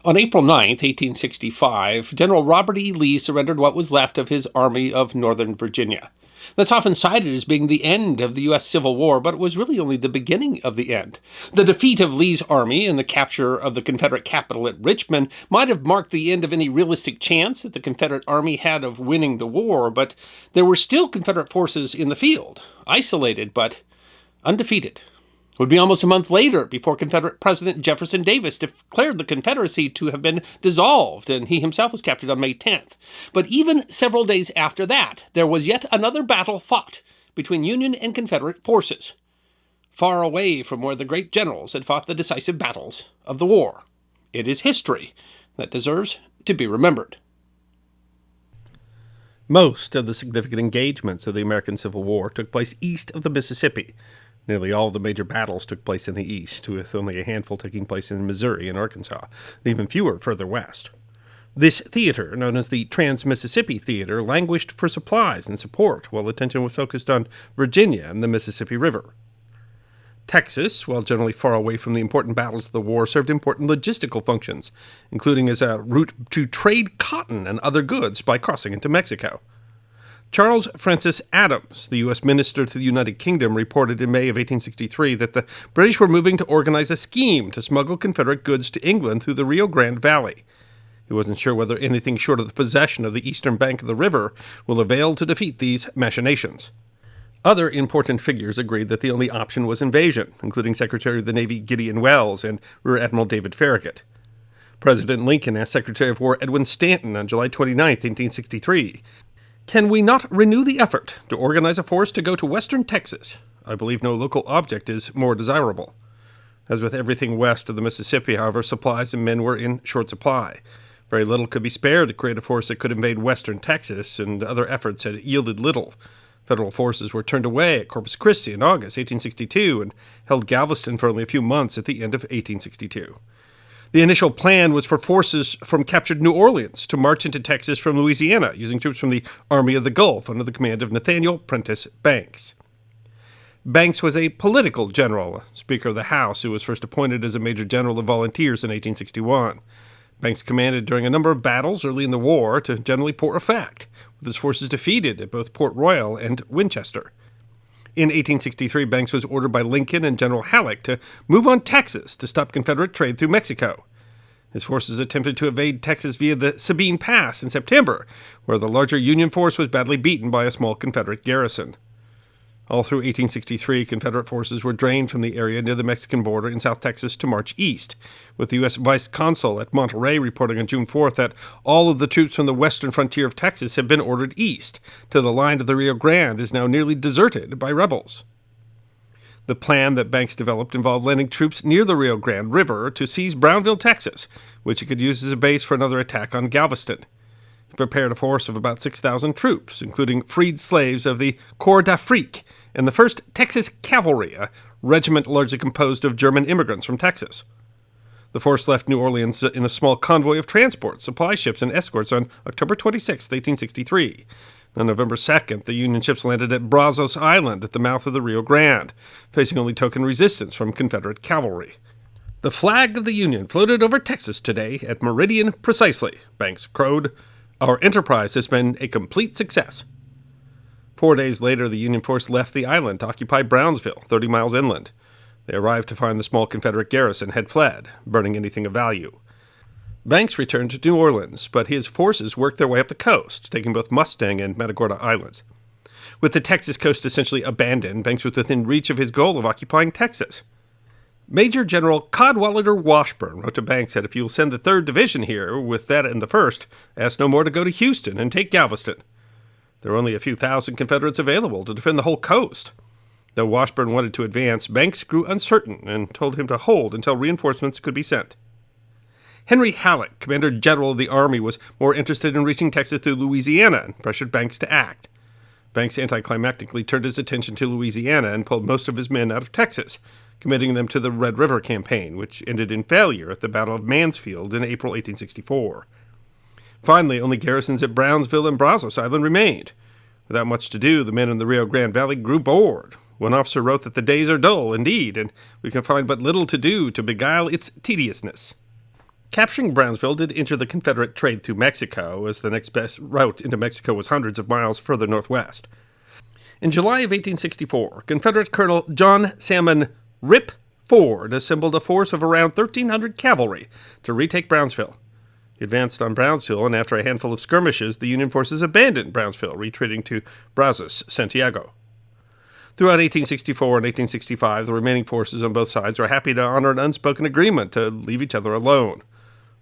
On April 9, 1865, General Robert E. Lee surrendered what was left of his Army of Northern Virginia. That's often cited as being the end of the U.S. Civil War, but it was really only the beginning of the end. The defeat of Lee's army and the capture of the Confederate capital at Richmond might have marked the end of any realistic chance that the Confederate army had of winning the war, but there were still Confederate forces in the field, isolated but undefeated. It would be almost a month later before Confederate President Jefferson Davis declared the Confederacy to have been dissolved, and he himself was captured on May 10th. But even several days after that, there was yet another battle fought between Union and Confederate forces, far away from where the great generals had fought the decisive battles of the war. It is history that deserves to be remembered. Most of the significant engagements of the American Civil War took place east of the Mississippi. Nearly all of the major battles took place in the east, with only a handful taking place in Missouri and Arkansas, and even fewer further west. This theater, known as the Trans-Mississippi Theater, languished for supplies and support, while attention was focused on Virginia and the Mississippi River. Texas, while generally far away from the important battles of the war, served important logistical functions, including as a route to trade cotton and other goods by crossing into Mexico. Charles Francis Adams, the U.S. Minister to the United Kingdom, reported in May of 1863 that the British were moving to organize a scheme to smuggle Confederate goods to England through the Rio Grande Valley. He wasn't sure whether anything short of the possession of the eastern bank of the river will avail to defeat these machinations. Other important figures agreed that the only option was invasion, including Secretary of the Navy Gideon Welles and Rear Admiral David Farragut. President Lincoln asked Secretary of War Edwin Stanton on July 29, 1863, "Can we not renew the effort to organize a force to go to western Texas? I believe no local object is more desirable." As with everything west of the Mississippi, however, supplies and men were in short supply. Very little could be spared to create a force that could invade western Texas, and other efforts had yielded little. Federal forces were turned away at Corpus Christi in August 1862 and held Galveston for only a few months at the end of 1862. The initial plan was for forces from captured New Orleans to march into Texas from Louisiana, using troops from the Army of the Gulf under the command of Nathaniel Prentice Banks. Banks was a political general, Speaker of the House, who was first appointed as a Major General of Volunteers in 1861. Banks commanded during a number of battles early in the war to generally poor effect, with his forces defeated at both Port Royal and Winchester. In 1863, Banks was ordered by Lincoln and General Halleck to move on Texas to stop Confederate trade through Mexico. His forces attempted to evade Texas via the Sabine Pass in September, where the larger Union force was badly beaten by a small Confederate garrison. All through 1863, Confederate forces were drained from the area near the Mexican border in South Texas to march east, with the U.S. Vice Consul at Monterey reporting on June 4th that all of the troops from the western frontier of Texas had been ordered east, till the line of the Rio Grande is now nearly deserted by rebels. The plan that Banks developed involved landing troops near the Rio Grande River to seize Brownville, Texas, which he could use as a base for another attack on Galveston. He prepared a force of about 6,000 troops, including freed slaves of the Corps d'Afrique and the 1st Texas Cavalry, a regiment largely composed of German immigrants from Texas. The force left New Orleans in a small convoy of transports, supply ships, and escorts on October 26, 1863. On November 2nd, the Union ships landed at Brazos Island at the mouth of the Rio Grande, facing only token resistance from Confederate cavalry. "The flag of the Union floated over Texas today at meridian precisely," Banks crowed. "Our enterprise has been a complete success." 4 days later, the Union force left the island to occupy Brownsville, 30 miles inland. They arrived to find the small Confederate garrison had fled, burning anything of value. Banks returned to New Orleans, but his forces worked their way up the coast, taking both Mustang and Matagorda Islands. With the Texas coast essentially abandoned, Banks was within reach of his goal of occupying Texas. Major General Cadwallader Washburn wrote to Banks that if you'll send the 3rd Division here, with that and the 1st, ask no more to go to Houston and take Galveston. There were only a few thousand Confederates available to defend the whole coast. Though Washburn wanted to advance, Banks grew uncertain and told him to hold until reinforcements could be sent. Henry Halleck, Commander-General of the Army, was more interested in reaching Texas through Louisiana and pressured Banks to act. Banks anticlimactically turned his attention to Louisiana and pulled most of his men out of Texas, committing them to the Red River Campaign, which ended in failure at the Battle of Mansfield in April 1864. Finally, only garrisons at Brownsville and Brazos Island remained. Without much to do, the men in the Rio Grande Valley grew bored. One officer wrote that the days are dull indeed, and we can find but little to do to beguile its tediousness. Capturing Brownsville did injure the Confederate trade through Mexico, as the next best route into Mexico was hundreds of miles further northwest. In July of 1864, Confederate Colonel John Salmon "Rip" Ford assembled a force of around 1,300 cavalry to retake Brownsville. He advanced on Brownsville, and after a handful of skirmishes, the Union forces abandoned Brownsville, retreating to Brazos, Santiago. Throughout 1864 and 1865, the remaining forces on both sides were happy to honor an unspoken agreement to leave each other alone.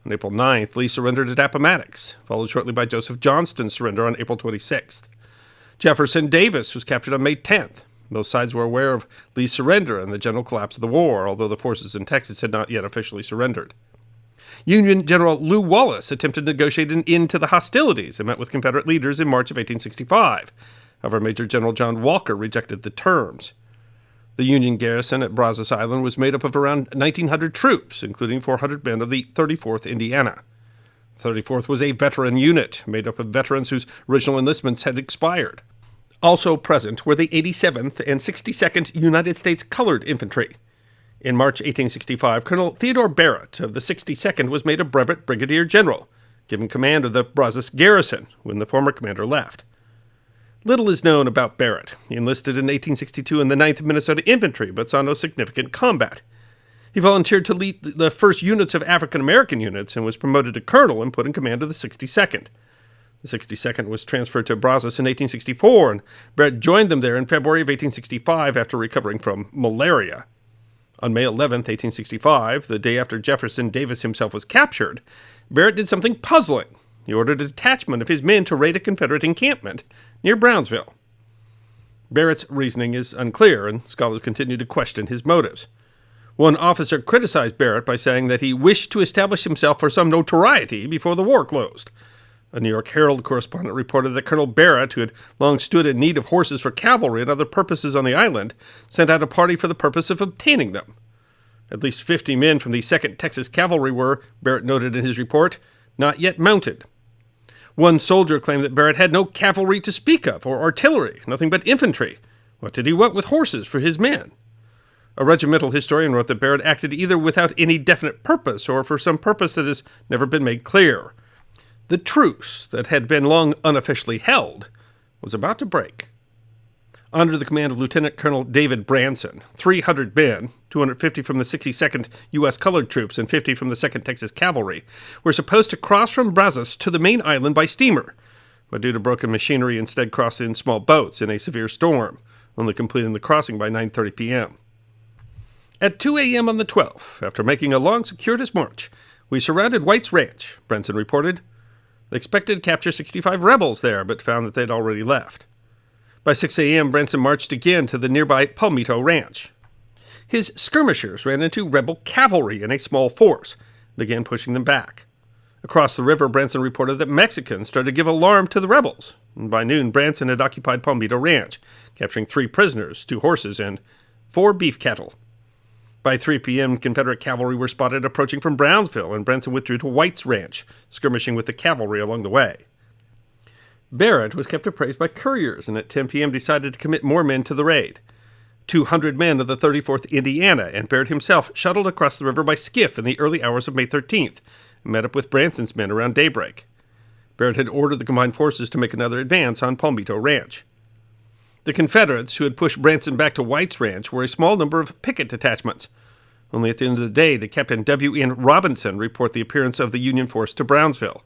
On April 9th, Lee surrendered at Appomattox, followed shortly by Joseph Johnston's surrender on April 26th. Jefferson Davis was captured on May 10th. Both sides were aware of Lee's surrender and the general collapse of the war, although the forces in Texas had not yet officially surrendered. Union General Lew Wallace attempted to negotiate an end to the hostilities and met with Confederate leaders in March of 1865. However, Major General John Walker rejected the terms. The Union garrison at Brazos Island was made up of around 1,900 troops, including 400 men of the 34th Indiana. The 34th was a veteran unit, made up of veterans whose original enlistments had expired. Also present were the 87th and 62nd United States Colored Infantry. In March 1865, Colonel Theodore Barrett of the 62nd was made a brevet brigadier general, given command of the Brazos garrison when the former commander left. Little is known about Barrett. He enlisted in 1862 in the 9th Minnesota Infantry, but saw no significant combat. He volunteered to lead the first units of African-American units and was promoted to colonel and put in command of the 62nd. The 62nd was transferred to Brazos in 1864, and Barrett joined them there in February of 1865 after recovering from malaria. On May 11, 1865, the day after Jefferson Davis himself was captured, Barrett did something puzzling. He ordered a detachment of his men to raid a Confederate encampment near Brownsville. Barrett's reasoning is unclear, and scholars continue to question his motives. One officer criticized Barrett by saying that he wished to establish himself for some notoriety before the war closed. A New York Herald correspondent reported that Colonel Barrett, who had long stood in need of horses for cavalry and other purposes on the island, sent out a party for the purpose of obtaining them. At least 50 men from the 2nd Texas Cavalry were, Barrett noted in his report, not yet mounted. One soldier claimed that Barrett had no cavalry to speak of, or artillery, nothing but infantry. What did he want with horses for his men? A regimental historian wrote that Barrett acted either without any definite purpose or for some purpose that has never been made clear. The truce that had been long unofficially held was about to break. Under the command of Lieutenant Colonel David Branson, 300 men, 250 from the 62nd U.S. Colored Troops and 50 from the 2nd Texas Cavalry, were supposed to cross from Brazos to the main island by steamer, but due to broken machinery instead crossed in small boats in a severe storm, only completing the crossing by 9:30 p.m. At 2 a.m. on the 12th, after making a long circuitous march, we surrounded White's Ranch, Branson reported. They expected to capture 65 rebels there, but found that they'd already left. By 6 a.m., Branson marched again to the nearby Palmito Ranch. His skirmishers ran into rebel cavalry in a small force, and began pushing them back. Across the river, Branson reported that Mexicans started to give alarm to the rebels, and by noon, Branson had occupied Palmito Ranch, capturing 3 prisoners, 2 horses, and 4 beef cattle. By 3 p.m., Confederate cavalry were spotted approaching from Brownsville, and Branson withdrew to White's Ranch, skirmishing with the cavalry along the way. Barrett was kept appraised by couriers, and at 10 p.m. decided to commit more men to the raid. 200 men of the 34th Indiana, and Barrett himself shuttled across the river by skiff in the early hours of May 13th, and met up with Branson's men around daybreak. Barrett had ordered the combined forces to make another advance on Palmito Ranch. The Confederates, who had pushed Branson back to White's Ranch, were a small number of picket detachments. Only at the end of the day did Captain W.N. Robinson report the appearance of the Union force to Brownsville.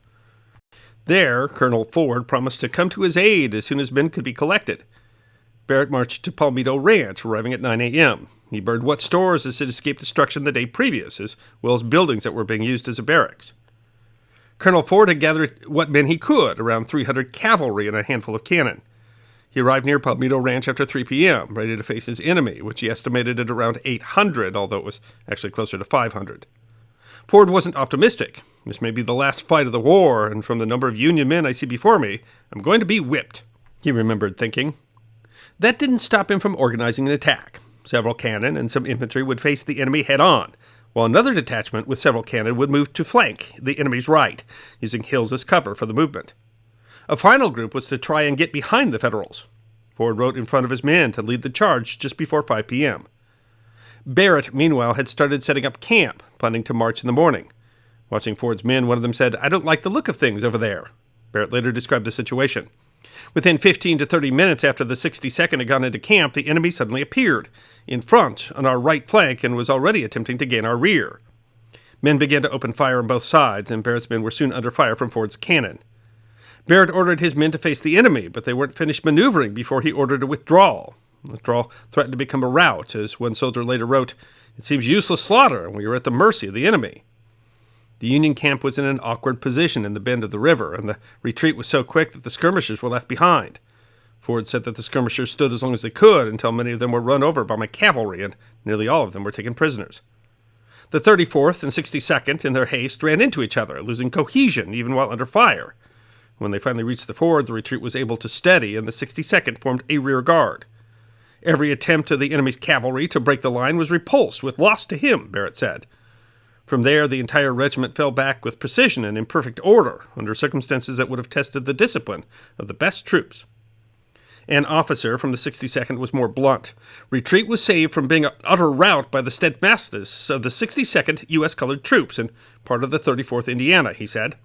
There, Colonel Ford promised to come to his aid as soon as men could be collected. Barrett marched to Palmito Ranch, arriving at 9 a.m. He burned what stores had escaped destruction the day previous, as well as buildings that were being used as a barracks. Colonel Ford had gathered what men he could, around 300 cavalry and a handful of cannon. He arrived near Palmito Ranch after 3 p.m., ready to face his enemy, which he estimated at around 800, although it was actually closer to 500. Ford wasn't optimistic. This may be the last fight of the war, and from the number of Union men I see before me, I'm going to be whipped, he remembered thinking. That didn't stop him from organizing an attack. Several cannon and some infantry would face the enemy head-on, while another detachment with several cannon would move to flank the enemy's right, using hills as cover for the movement. A final group was to try and get behind the Federals. Ford rode in front of his men to lead the charge just before 5 p.m. Barrett, meanwhile, had started setting up camp, planning to march in the morning. Watching Ford's men, one of them said, "I don't like the look of things over there." Barrett later described the situation. Within 15 to 30 minutes after the 62nd had gone into camp, the enemy suddenly appeared in front on our right flank and was already attempting to gain our rear. Men began to open fire on both sides, and Barrett's men were soon under fire from Ford's cannon. Barrett ordered his men to face the enemy, but they weren't finished maneuvering before he ordered a withdrawal. Withdrawal threatened to become a rout, as one soldier later wrote, "It seems useless slaughter, and we are at the mercy of the enemy." The Union camp was in an awkward position in the bend of the river, and the retreat was so quick that the skirmishers were left behind. Ford said that the skirmishers stood as long as they could until many of them were run over by my cavalry, and nearly all of them were taken prisoners. The 34th and 62nd, in their haste, ran into each other, losing cohesion even while under fire. When they finally reached the ford, the retreat was able to steady, and the 62nd formed a rear guard. Every attempt of the enemy's cavalry to break the line was repulsed with loss to him, Barrett said. From there, the entire regiment fell back with precision and in perfect order, under circumstances that would have tested the discipline of the best troops. An officer from the 62nd was more blunt. Retreat was saved from being an utter rout by the steadfastness of the 62nd U.S. colored troops and part of the 34th Indiana, he said.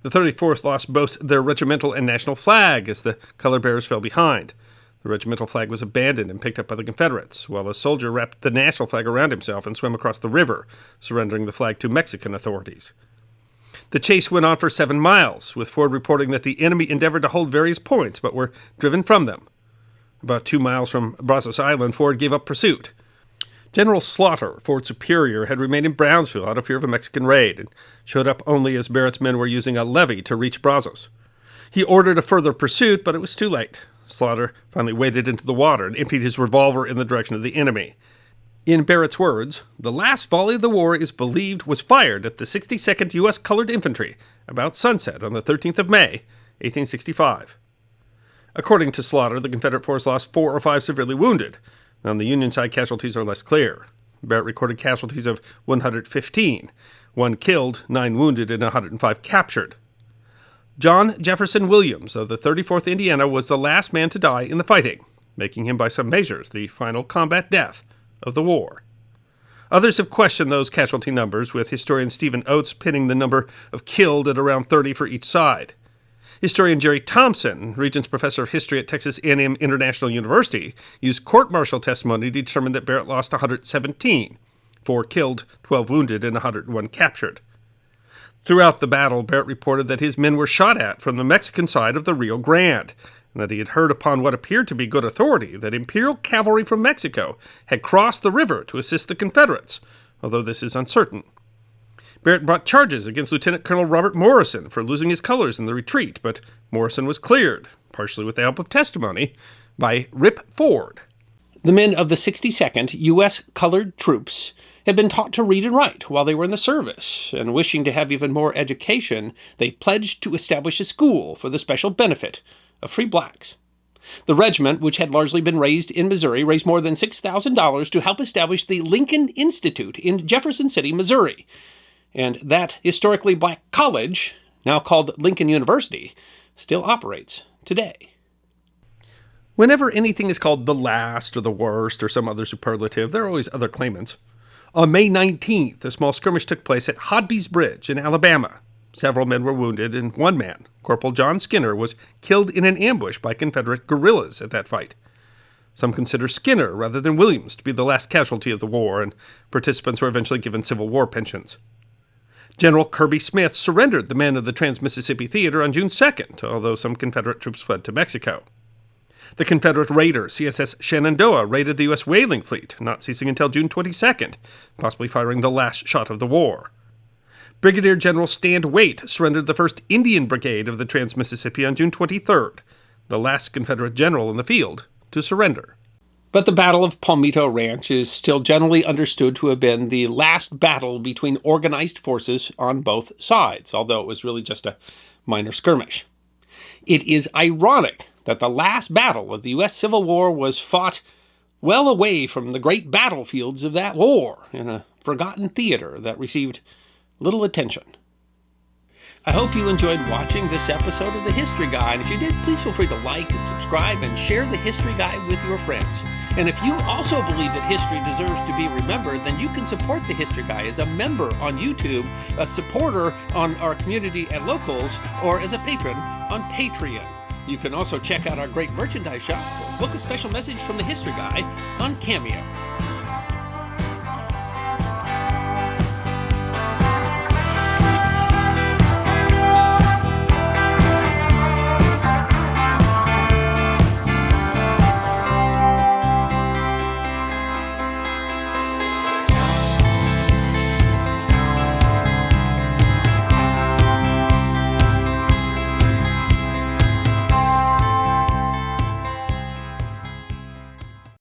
The 34th lost both their regimental and national flag as the color bearers fell behind. The regimental flag was abandoned and picked up by the Confederates, while a soldier wrapped the national flag around himself and swam across the river, surrendering the flag to Mexican authorities. The chase went on for 7 miles, with Ford reporting that the enemy endeavored to hold various points, but were driven from them. About 2 miles from Brazos Island, Ford gave up pursuit. General Slaughter, Ford's superior, had remained in Brownsville out of fear of a Mexican raid, and showed up only as Barrett's men were using a levee to reach Brazos. He ordered a further pursuit, but it was too late. Slaughter finally waded into the water and emptied his revolver in the direction of the enemy. In Barrett's words, "The last volley of the war is believed was fired at the 62nd U.S. Colored Infantry about sunset on the 13th of May, 1865. According to Slaughter, the Confederate force lost 4 or 5 severely wounded. On the Union side, casualties are less clear. Barrett recorded casualties of 115, 1 killed, 9 wounded, and 105 captured. John Jefferson Williams of the 34th Indiana was the last man to die in the fighting, making him by some measures the final combat death of the war. Others have questioned those casualty numbers, with historian Stephen Oates pinning the number of killed at around 30 for each side. Historian Jerry Thompson, Regents Professor of History at Texas A&M International University, used court-martial testimony to determine that Barrett lost 117, 4 killed, 12 wounded, and 101 captured. Throughout the battle, Barrett reported that his men were shot at from the Mexican side of the Rio Grande, and that he had heard upon what appeared to be good authority that Imperial cavalry from Mexico had crossed the river to assist the Confederates, although this is uncertain. Barrett brought charges against Lieutenant Colonel Robert Morrison for losing his colors in the retreat, but Morrison was cleared, partially with the help of testimony, by Rip Ford. The men of the 62nd U.S. colored troops had been taught to read and write while they were in the service, and wishing to have even more education, they pledged to establish a school for the special benefit of free blacks. The regiment, which had largely been raised in Missouri, raised more than $6,000 to help establish the Lincoln Institute in Jefferson City, Missouri. And that historically black college, now called Lincoln University, still operates today. Whenever anything is called the last or the worst or some other superlative, there are always other claimants. On May 19th, a small skirmish took place at Hodby's Bridge in Alabama. Several men were wounded, and one man, Corporal John Skinner, was killed in an ambush by Confederate guerrillas at that fight. Some consider Skinner, rather than Williams, to be the last casualty of the war, and participants were eventually given Civil War pensions. General Kirby Smith surrendered the men of the Trans-Mississippi Theater on June 2nd, although some Confederate troops fled to Mexico. The Confederate raider, CSS Shenandoah, raided the U.S. whaling fleet, not ceasing until June 22nd, possibly firing the last shot of the war. Brigadier General Stand Waite surrendered the 1st Indian Brigade of the Trans-Mississippi on June 23rd, the last Confederate general in the field to surrender. But the Battle of Palmito Ranch is still generally understood to have been the last battle between organized forces on both sides, although it was really just a minor skirmish. It is ironic that the last battle of the U.S. Civil War was fought well away from the great battlefields of that war in a forgotten theater that received little attention. I hope you enjoyed watching this episode of The History Guy, and if you did, please feel free to like and subscribe and share The History Guy with your friends. And if you also believe that history deserves to be remembered, then you can support the History Guy as a member on YouTube, a supporter on our community at Locals, or as a patron on Patreon. You can also check out our great merchandise shop or book a special message from the History Guy on Cameo.